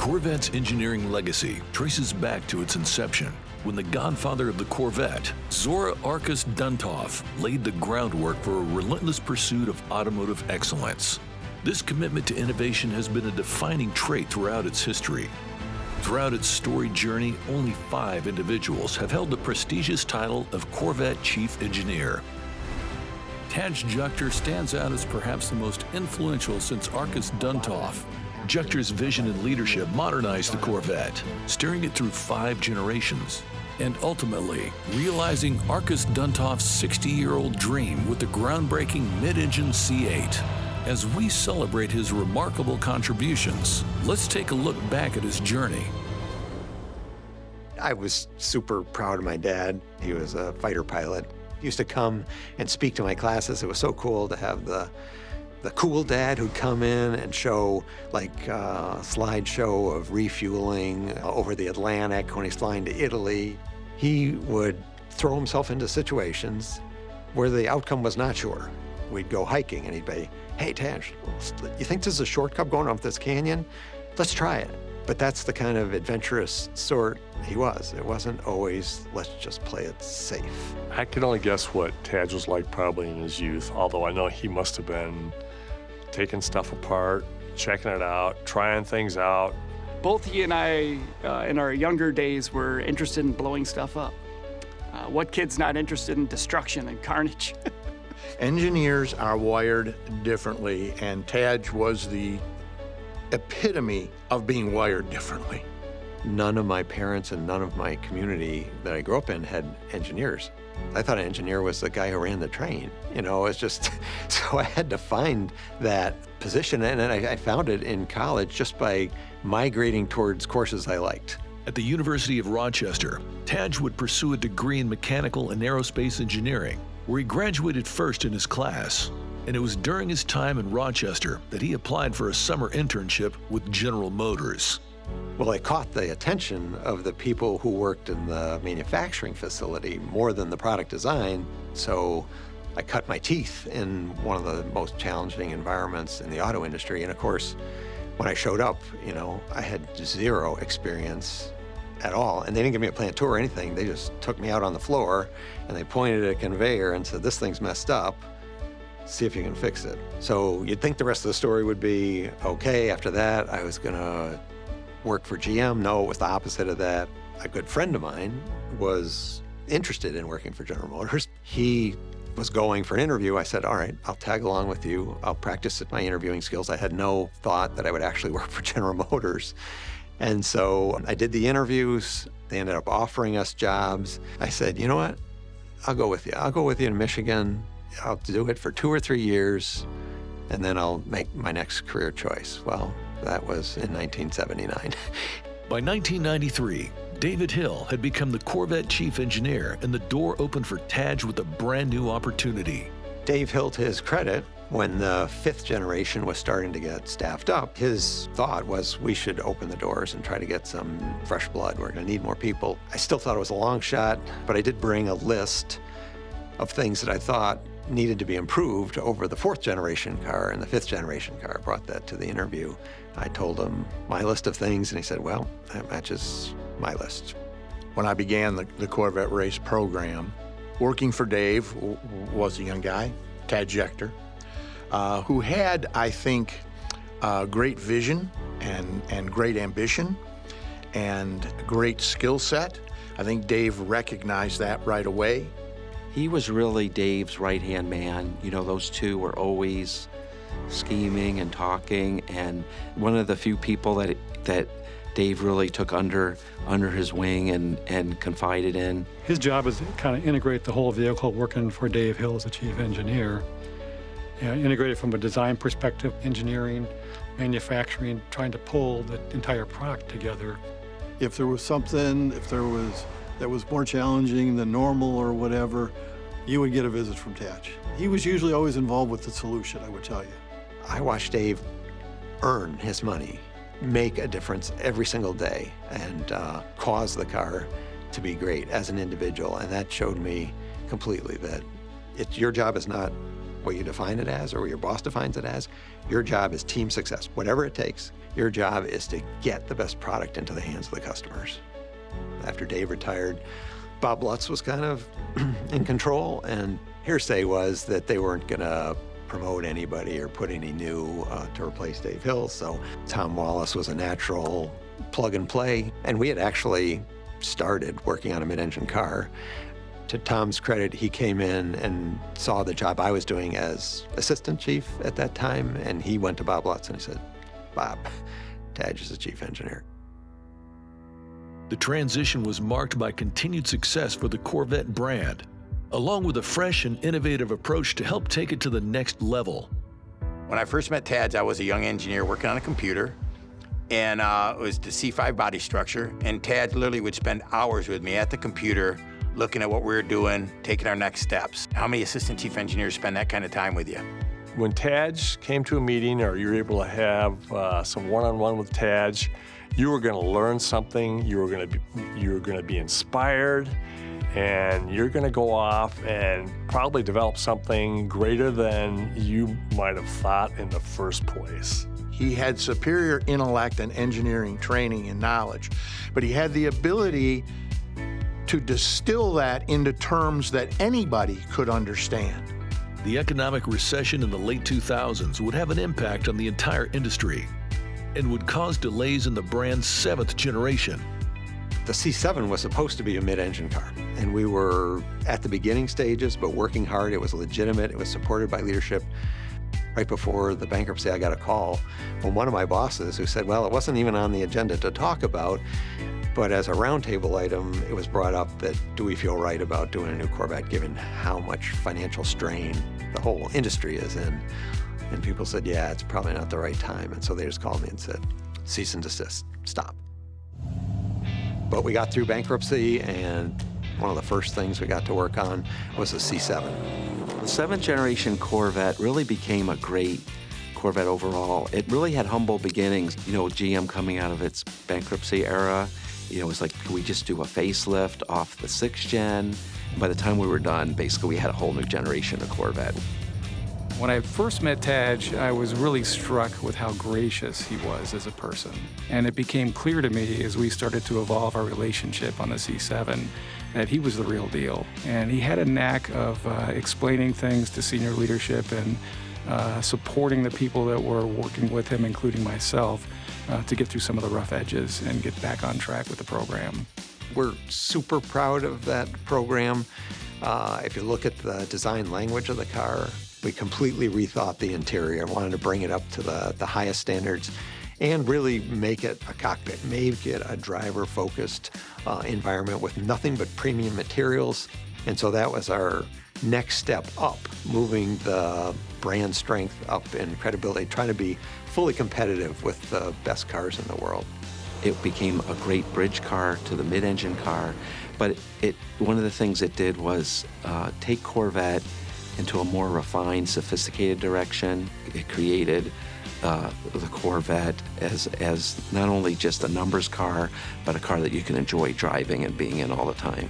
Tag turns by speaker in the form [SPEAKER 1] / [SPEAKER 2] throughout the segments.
[SPEAKER 1] Corvette's engineering legacy traces back to its inception, when the godfather of the Corvette, Zora Arkus Duntov, laid the groundwork for a relentless pursuit of automotive excellence. This commitment to innovation has been a defining trait throughout its history. Throughout its storied journey, only 5 individuals have held the prestigious title of Corvette Chief Engineer. Tadge Juechter stands out as perhaps the most influential since Arkus Duntov. Juechter's vision and leadership modernized the Corvette, steering it through 5 generations, and ultimately realizing Arkus Duntov's 60-year-old dream with the groundbreaking mid-engine C8. As we celebrate his remarkable contributions, let's take a look back at his journey.
[SPEAKER 2] I was super proud of my dad. He was a fighter pilot. He used to come and speak to my classes. It was so cool to have the cool dad who'd come in and show like a slideshow of refueling over the Atlantic when he's flying to Italy. He would throw himself into situations where the outcome was not sure. We'd go hiking and he'd be, "Hey, Tadge, you think this is a shortcut going up this canyon? Let's try it." But that's the kind of adventurous sort he was. It wasn't always, let's just play it safe.
[SPEAKER 3] I can only guess what Tadge was like probably in his youth, although I know he must have been taking stuff apart, checking it out, trying things out.
[SPEAKER 4] Both he and I, in our younger days, were interested in blowing stuff up. What kid's not interested in destruction and carnage?
[SPEAKER 5] Engineers are wired differently, and Tadge was the epitome of being wired differently.
[SPEAKER 2] None of my parents and none of my community that I grew up in had engineers. I thought an engineer was the guy who ran the train. You know, it's just, so I had to find that position, and then I found it in college just by migrating towards courses I liked.
[SPEAKER 1] At the University of Rochester, Tadge would pursue a degree in mechanical and aerospace engineering, where he graduated first in his class. And it was during his time in Rochester that he applied for a summer internship with General Motors.
[SPEAKER 2] Well, I caught the attention of the people who worked in the manufacturing facility more than the product design, so I cut my teeth in one of the most challenging environments in the auto industry. And of course, when I showed up, you know, I had 0 experience at all. And they didn't give me a plant tour or anything. They just took me out on the floor and they pointed at a conveyor and said, "This thing's messed up. See if you can fix it." So you'd think the rest of the story would be okay. After that, I was gonna work for GM. No, it was the opposite of that. A good friend of mine was interested in working for General Motors. He was going for an interview. I said, "All right, I'll tag along with you. I'll practice at my interviewing skills." I had no thought that I would actually work for General Motors. And so I did the interviews. They ended up offering us jobs. I said, "You know what? I'll go with you. I'll go with you to Michigan. I'll do it for 2 or 3 years, and then I'll make my next career choice." Well, that was in 1979.
[SPEAKER 1] By 1993, David Hill had become the Corvette chief engineer, and the door opened for Tadge with a brand new opportunity.
[SPEAKER 2] Dave Hill, to his credit, when the 5th generation was starting to get staffed up, his thought was we should open the doors and try to get some fresh blood. We're going to need more people. I still thought it was a long shot, but I did bring a list of things that I thought needed to be improved over the 4th generation car and the 5th generation car. I brought that to the interview. I told him my list of things, and he said, "Well, that matches my list."
[SPEAKER 5] When I began the Corvette race program, working for Dave was a young guy, Tadge Juechter, who had, I think, great vision and great ambition and great skill set. I think Dave recognized that right away.
[SPEAKER 6] He was really Dave's right-hand man. You know, those two were always scheming and talking, and one of the few people that Dave really took under his wing and confided in.
[SPEAKER 7] His job is to kind of integrate the whole vehicle, working for Dave Hill as the chief engineer. Integrated from a design perspective, engineering, manufacturing, trying to pull the entire product together.
[SPEAKER 8] If there was something, that was more challenging than normal or whatever, you would get a visit from Tadge. He was usually always involved with the solution, I would tell you.
[SPEAKER 2] I watched Dave earn his money, make a difference every single day, and cause the car to be great as an individual. And that showed me completely that your job is not what you define it as or what your boss defines it as. Your job is team success. Whatever it takes, your job is to get the best product into the hands of the customers. After Dave retired, Bob Lutz was kind of in control, and hearsay was that they weren't going to promote anybody or put any new to replace Dave Hill, so Tom Wallace was a natural plug and play, and we had actually started working on a mid-engine car. To Tom's credit, he came in and saw the job I was doing as assistant chief at that time, and he went to Bob Lutz and he said, "Bob, Tadge is the chief engineer."
[SPEAKER 1] The transition was marked by continued success for the Corvette brand, along with a fresh and innovative approach to help take it to the next level.
[SPEAKER 9] When I first met Tadge, I was a young engineer working on a computer, and it was the C5 body structure, and Tadge literally would spend hours with me at the computer looking at what we were doing, taking our next steps. How many assistant chief engineers spend that kind of time with you?
[SPEAKER 3] When Tadge came to a meeting or you were able to have some one-on-one with Tadge, you were going to learn something, you were going to be inspired, and you're going to go off and probably develop something greater than you might have thought in the first place.
[SPEAKER 5] He had superior intellect and engineering training and knowledge, but he had the ability to distill that into terms that anybody could understand.
[SPEAKER 1] The economic recession in the late 2000s would have an impact on the entire industry and would cause delays in the brand's 7th generation.
[SPEAKER 2] The C7 was supposed to be a mid-engine car, and we were at the beginning stages, but working hard. It was legitimate. It was supported by leadership. Right before the bankruptcy, I got a call from one of my bosses who said, well, it wasn't even on the agenda to talk about, but as a roundtable item, it was brought up that, do we feel right about doing a new Corvette given how much financial strain the whole industry is in? And people said, yeah, it's probably not the right time. And so they just called me and said, cease and desist, stop. But we got through bankruptcy, and one of the first things we got to work on was the C7.
[SPEAKER 6] The 7th generation Corvette really became a great Corvette overall. It really had humble beginnings. You know, GM coming out of its bankruptcy era, you know, it was like, could we just do a facelift off the 6th gen? By the time we were done, basically we had a whole new generation of Corvette.
[SPEAKER 10] When I first met Tadge, I was really struck with how gracious he was as a person. And it became clear to me as we started to evolve our relationship on the C7 that he was the real deal. And he had a knack of explaining things to senior leadership and supporting the people that were working with him, including myself, to get through some of the rough edges and get back on track with the program.
[SPEAKER 2] We're super proud of that program. If you look at the design language of the car, we completely rethought the interior, wanted to bring it up to the highest standards and really make it a cockpit, make it a driver-focused environment with nothing but premium materials. And so that was our next step up, moving the brand strength up in credibility, trying to be fully competitive with the best cars in the world.
[SPEAKER 6] It became a great bridge car to the mid-engine car, but one of the things it did was take Corvette into a more refined, sophisticated direction. It created the Corvette as not only just a numbers car, but a car that you can enjoy driving and being in all the time.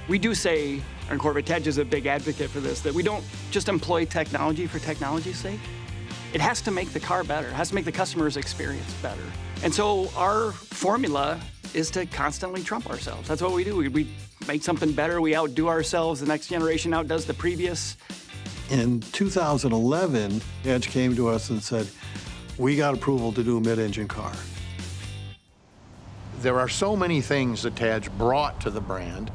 [SPEAKER 4] We do say, and Corvette Tadge is a big advocate for this, that we don't just employ technology for technology's sake. It has to make the car better. It has to make the customer's experience better. And so our formula is to constantly trump ourselves. That's what we do. We make something better. We outdo ourselves. The next generation outdoes the previous.
[SPEAKER 8] In 2011, Tadge came to us and said, we got approval to do a mid-engine car.
[SPEAKER 5] There are so many things that Tadge brought to the brand,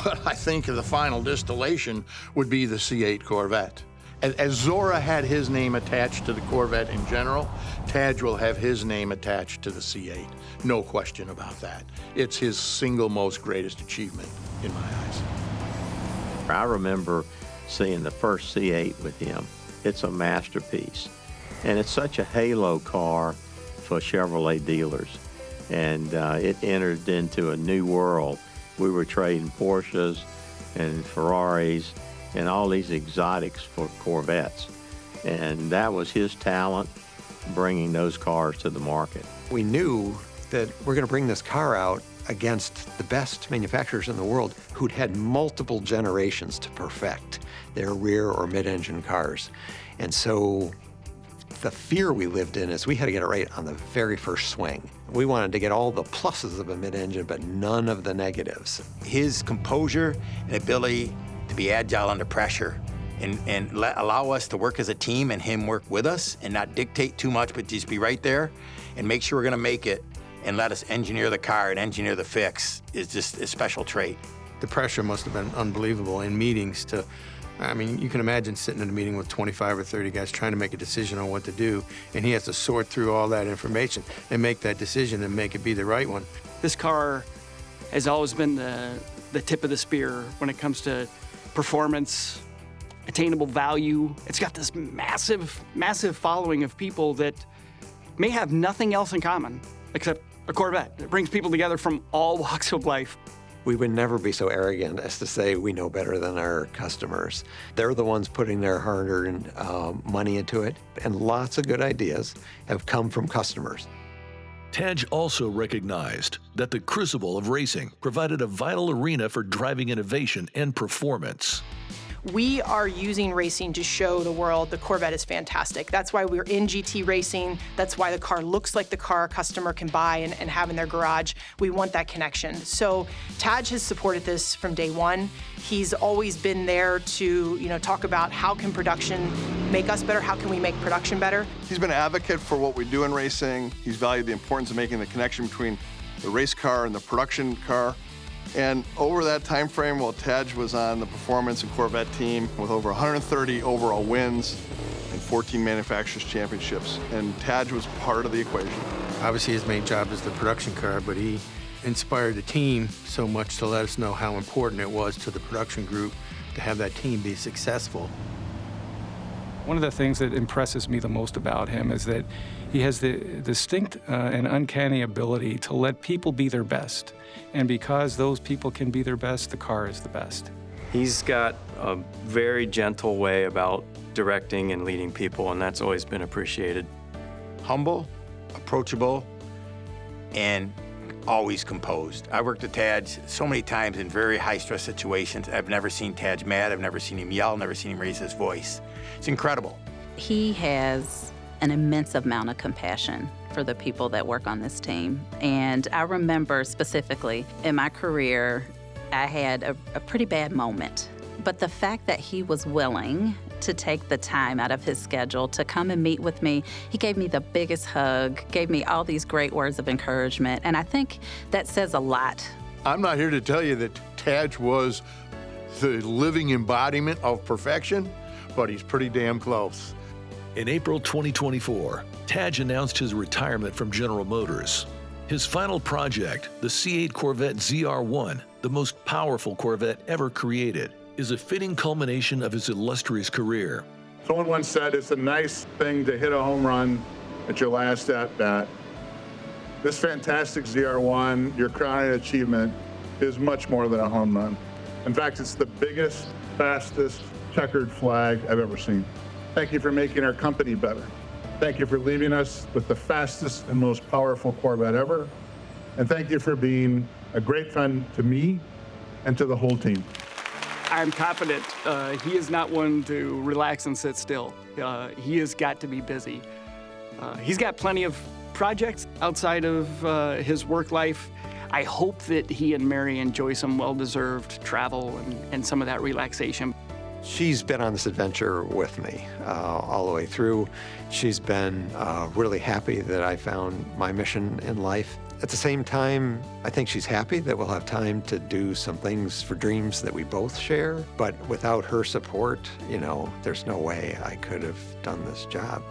[SPEAKER 5] but I think the final distillation would be the C8 Corvette. As Zora had his name attached to the Corvette in general, Tadge will have his name attached to the C8. No question about that. It's his single most greatest achievement in my eyes.
[SPEAKER 11] I remember seeing the first C8 with him. It's a masterpiece. And it's such a halo car for Chevrolet dealers. And it entered into a new world. We were trading Porsches and Ferraris and all these exotics for Corvettes. And that was his talent, bringing those cars to the market.
[SPEAKER 2] We knew that we're going to bring this car out against the best manufacturers in the world who'd had multiple generations to perfect their rear or mid-engine cars. And so the fear we lived in is we had to get it right on the very first swing. We wanted to get all the pluses of a mid-engine, but none of the negatives.
[SPEAKER 9] His composure and ability to be agile under pressure and allow us to work as a team and him work with us and not dictate too much, but just be right there and make sure we're gonna make it and let us engineer the car and engineer the fix is just a special trait.
[SPEAKER 5] The pressure must have been unbelievable in meetings to, I mean, you can imagine sitting in a meeting with 25 or 30 guys trying to make a decision on what to do, and he has to sort through all that information and make that decision and make it be the right one.
[SPEAKER 4] This car has always been the tip of the spear when it comes to performance, attainable value. It's got this massive, massive following of people that may have nothing else in common except a Corvette. It brings people together from all walks of life.
[SPEAKER 2] We would never be so arrogant as to say we know better than our customers. They're the ones putting their hard-earned money into it, and lots of good ideas have come from customers.
[SPEAKER 1] Tadge also recognized that the crucible of racing provided a vital arena for driving innovation and performance.
[SPEAKER 12] We are using racing to show the world the Corvette is fantastic. That's why we're in GT racing. That's why the car looks like the car a customer can buy and have in their garage. We want that connection. So Tadge has supported this from day one. He's always been there to, talk about how can production make us better? How can we make production better?
[SPEAKER 13] He's been an advocate for what we do in racing. He's valued the importance of making the connection between the race car and the production car. And over that time frame, while Tadge was on the Performance and Corvette team with over 130 overall wins and 14 manufacturers' championships, and Tadge was part of the equation.
[SPEAKER 5] Obviously, his main job is the production car, but he inspired the team so much to let us know how important it was to the production group to have that team be successful.
[SPEAKER 10] One of the things that impresses me the most about him is that he has the distinct and uncanny ability to let people be their best. And because those people can be their best, the car is the best.
[SPEAKER 14] He's got a very gentle way about directing and leading people, and that's always been appreciated.
[SPEAKER 9] Humble, approachable, and always composed. I worked with Tadge so many times in very high-stress situations. I've never seen Tadge mad. I've never seen him yell, never seen him raise his voice. It's incredible.
[SPEAKER 15] He has an immense amount of compassion for the people that work on this team. And I remember specifically in my career, I had a pretty bad moment. But the fact that he was willing to take the time out of his schedule to come and meet with me, he gave me the biggest hug, gave me all these great words of encouragement, and I think that says a lot.
[SPEAKER 5] I'm not here to tell you that Tadge was the living embodiment of perfection, but he's pretty damn close.
[SPEAKER 1] In April 2024, Tadge announced his retirement from General Motors. His final project, the C8 Corvette ZR1, the most powerful Corvette ever created, is a fitting culmination of his illustrious career.
[SPEAKER 16] Someone once said it's a nice thing to hit a home run at your last at-bat. This fantastic ZR1, your crowning achievement, is much more than a home run. In fact, it's the biggest, fastest checkered flag I've ever seen. Thank you for making our company better. Thank you for leaving us with the fastest and most powerful Corvette ever. And thank you for being a great friend to me and to the whole team.
[SPEAKER 4] I'm confident he is not one to relax and sit still. He has got to be busy. He's got plenty of projects outside of his work life. I hope that he and Mary enjoy some well-deserved travel and some of that relaxation.
[SPEAKER 2] She's been on this adventure with me all the way through. She's been really happy that I found my mission in life. At the same time, I think she's happy that we'll have time to do some things for dreams that we both share. But without her support, there's no way I could have done this job.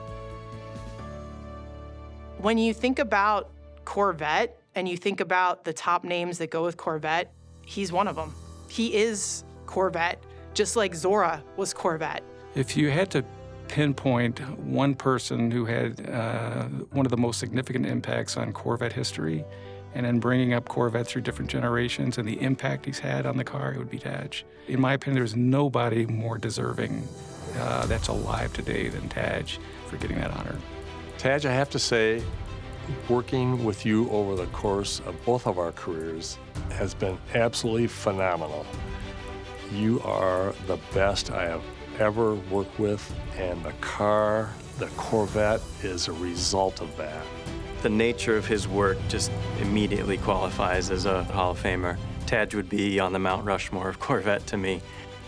[SPEAKER 12] When you think about Corvette and you think about the top names that go with Corvette, he's one of them. He is Corvette, just like Zora was Corvette.
[SPEAKER 10] If you had to pinpoint one person who had one of the most significant impacts on Corvette history, and in bringing up Corvette through different generations and the impact he's had on the car, it would be Tadge. In my opinion, there's nobody more deserving that's alive today than Tadge for getting that honor.
[SPEAKER 3] Tadge, I have to say, working with you over the course of both of our careers has been absolutely phenomenal. You are the best I have ever worked with, and the car, the Corvette, is a result of that.
[SPEAKER 14] The nature of his work just immediately qualifies as a Hall of Famer. Tadge would be on the Mount Rushmore of Corvette to me.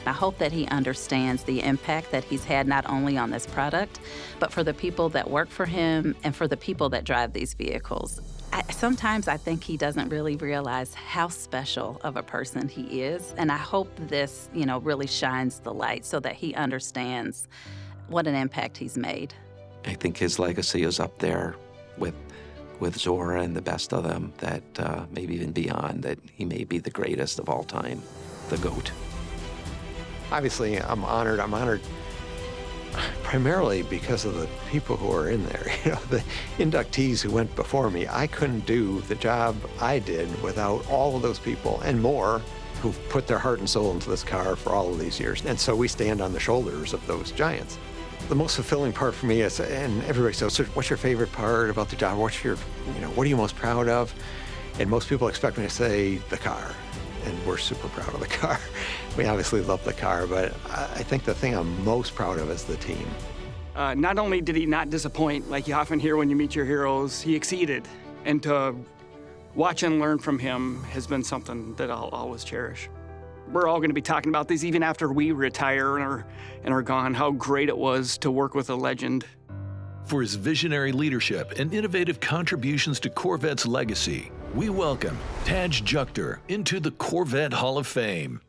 [SPEAKER 15] I hope that he understands the impact that he's had not only on this product, but for the people that work for him and for the people that drive these vehicles. Sometimes I think he doesn't really realize how special of a person he is, and I hope this, really shines the light so that he understands what an impact he's made.
[SPEAKER 6] I think his legacy is up there with Zora and the best of them, that maybe even beyond, that he may be the greatest of all time, the GOAT.
[SPEAKER 2] Obviously, I'm honored. I'm honored primarily because of the people who are in there. The inductees who went before me. I couldn't do the job I did without all of those people and more who've put their heart and soul into this car for all of these years. And so we stand on the shoulders of those giants. The most fulfilling part for me is, and everybody says, so what's your favorite part about the job? What are you most proud of? And most people expect me to say the car. And we're super proud of the car. We obviously love the car, but I think the thing I'm most proud of is the team.
[SPEAKER 4] Not only did he not disappoint, like you often hear when you meet your heroes, he exceeded. And to watch and learn from him has been something that I'll always cherish. We're all going to be talking about this even after we retire and are gone, how great it was to work with a legend.
[SPEAKER 1] For his visionary leadership and innovative contributions to Corvette's legacy, we welcome Tadge Juechter into the Corvette Hall of Fame.